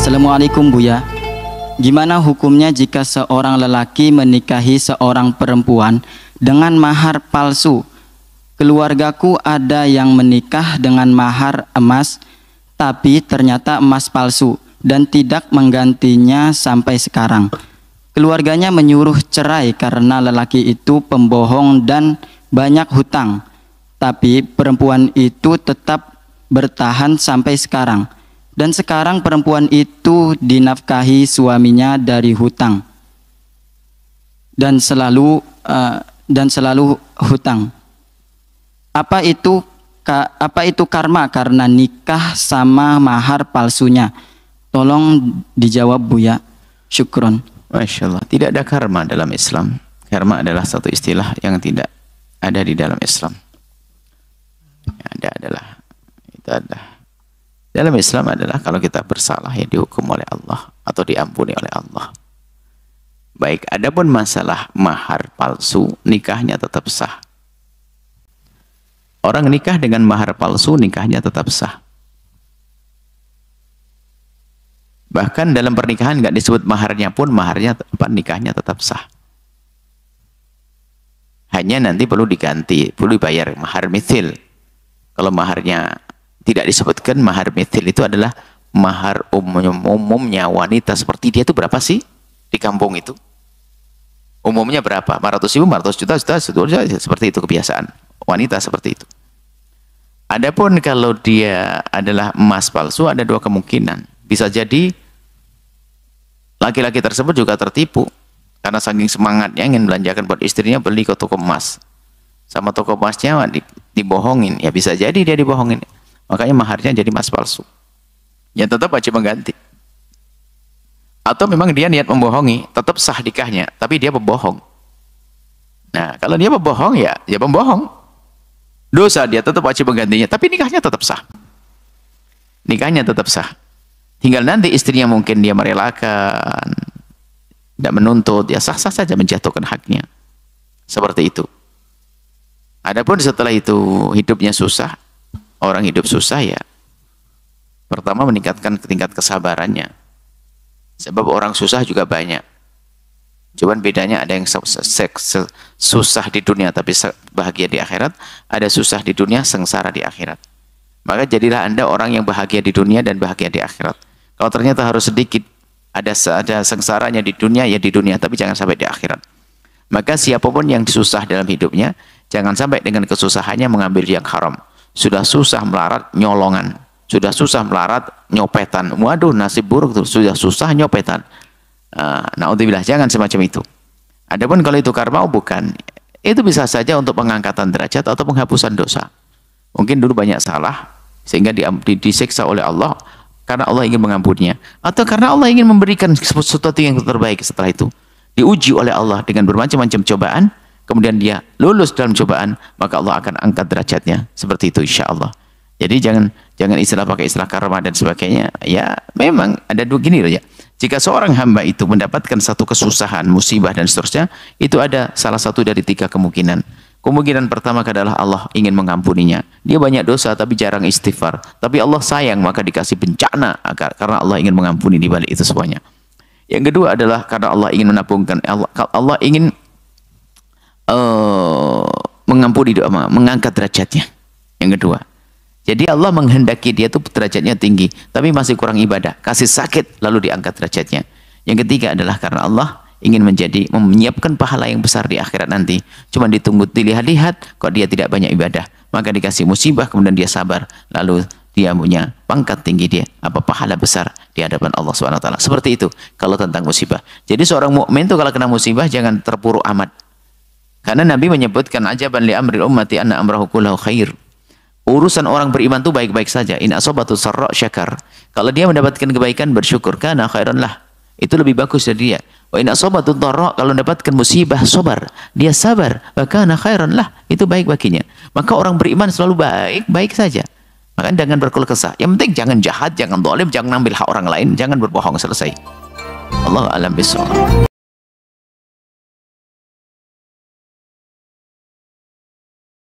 Assalamualaikum Buya. Gimana hukumnya jika seorang lelaki menikahi seorang perempuan dengan mahar palsu? Keluargaku ada yang menikah dengan mahar emas, tapi ternyata emas palsu dan tidak menggantinya sampai sekarang. Keluarganya menyuruh cerai karena lelaki itu pembohong dan banyak hutang. Tapi perempuan itu tetap bertahan sampai sekarang. Dan sekarang perempuan itu dinafkahi suaminya dari hutang. Dan selalu hutang. Apa itu karma karena nikah sama mahar palsunya? Tolong dijawab Buya. Syukron. Masya Allah, tidak ada karma dalam Islam. Karma adalah satu istilah yang tidak ada di dalam Islam. Dalam Islam adalah kalau kita bersalah ya dihukum oleh Allah atau diampuni oleh Allah. Baik, adapun masalah mahar palsu, nikahnya tetap sah. Orang nikah dengan mahar palsu, nikahnya tetap sah. Bahkan dalam pernikahan nggak disebut maharnya pun, nikahnya tetap sah. Hanya nanti perlu diganti, perlu dibayar mahar mithil. Kalau maharnya tidak disebutkan, mahar mithil itu adalah mahar umumnya wanita seperti dia itu berapa sih di kampung itu? Umumnya berapa? 400.000, 400 juta, seperti itu kebiasaan wanita seperti itu. Adapun kalau dia adalah emas palsu, ada dua kemungkinan. Bisa jadi laki-laki tersebut juga tertipu karena saking semangatnya ingin belanjakan buat istrinya, beli ke toko emas. Sama toko emasnya dibohongin. Ya bisa jadi dia dibohongin. Makanya maharnya jadi emas palsu. Ya tetap wajib mengganti. Atau memang dia niat membohongi, tetap sah nikahnya, tapi dia pembohong. Nah, kalau dia pembohong ya pembohong. Dosa, dia tetap wajib menggantinya, tapi nikahnya tetap sah. Nikahnya tetap sah. Tinggal nanti istrinya mungkin dia merelakan, tidak menuntut, ya sah-sah saja menjatuhkan haknya. Seperti itu. Adapun setelah itu hidupnya susah, orang hidup susah ya, pertama meningkatkan tingkat kesabarannya. Sebab orang susah juga banyak. Cuman bedanya ada yang susah di dunia tapi bahagia di akhirat, ada susah di dunia, sengsara di akhirat. Maka jadilah Anda orang yang bahagia di dunia dan bahagia di akhirat. Kalau ternyata harus sedikit ada sengsaranya di dunia, ya di dunia, tapi jangan sampai di akhirat. Maka siapapun yang susah dalam hidupnya, jangan sampai dengan kesusahannya mengambil yang haram. Sudah susah melarat nyolongan, sudah susah melarat nyopetan. Waduh, nasib buruk tuh, sudah susah nyopetan. Naudzubillah, jangan semacam itu. Adapun kalau itu karma, bukan. Itu bisa saja untuk pengangkatan derajat atau penghapusan dosa. Mungkin dulu banyak salah sehingga disiksa oleh Allah karena Allah ingin mengampuninya, atau karena Allah ingin memberikan sesuatu yang terbaik setelah itu. Diuji oleh Allah dengan bermacam-macam cobaan, kemudian dia lulus dalam cobaan, maka Allah akan angkat derajatnya. Seperti itu insya Allah. Jadi jangan pakai istilah karma dan sebagainya. Ya memang ada dua gini loh ya. Jika seorang hamba itu mendapatkan satu kesusahan, musibah dan seterusnya, itu ada salah satu dari tiga kemungkinan. Kemungkinan pertama adalah Allah ingin mengampuninya. Dia banyak dosa tapi jarang istighfar. Tapi Allah sayang maka dikasih bencana karena Allah ingin mengampuni di balik itu semuanya. Yang kedua adalah karena Allah ingin menabungkan, Allah ingin mengampuni doa, mengangkat derajatnya. Yang kedua. Jadi Allah menghendaki dia itu derajatnya tinggi, tapi masih kurang ibadah, kasih sakit lalu diangkat derajatnya. Yang ketiga adalah karena Allah ingin menyiapkan pahala yang besar di akhirat nanti. Cuma ditunggu, dilihat-lihat kok dia tidak banyak ibadah, maka dikasih musibah kemudian dia sabar, lalu dia punya pangkat tinggi, dia pahala besar di hadapan Allah SWT. Seperti itu kalau tentang musibah. Jadi seorang mukmin itu kalau kena musibah jangan terpuruk amat. Karena Nabi menyebutkan ajaban li amril ummati anna amrahu kullahu khair. Urusan orang beriman itu baik-baik saja. In asabatu sarra syakar. Kalau dia mendapatkan kebaikan bersyukur, kana khairan lah. Itu lebih bagus dari dia. Wa in asabatu dharra, kalau mendapatkan musibah sabar, dia sabar, wa kana khairan lah. Itu baik baginya. Maka orang beriman selalu baik-baik saja. Maka jangan berkeluh kesah. Yang penting jangan jahat, jangan zalim, jangan ambil hak orang lain, jangan berbohong, selesai. Allah a'lam bishawab.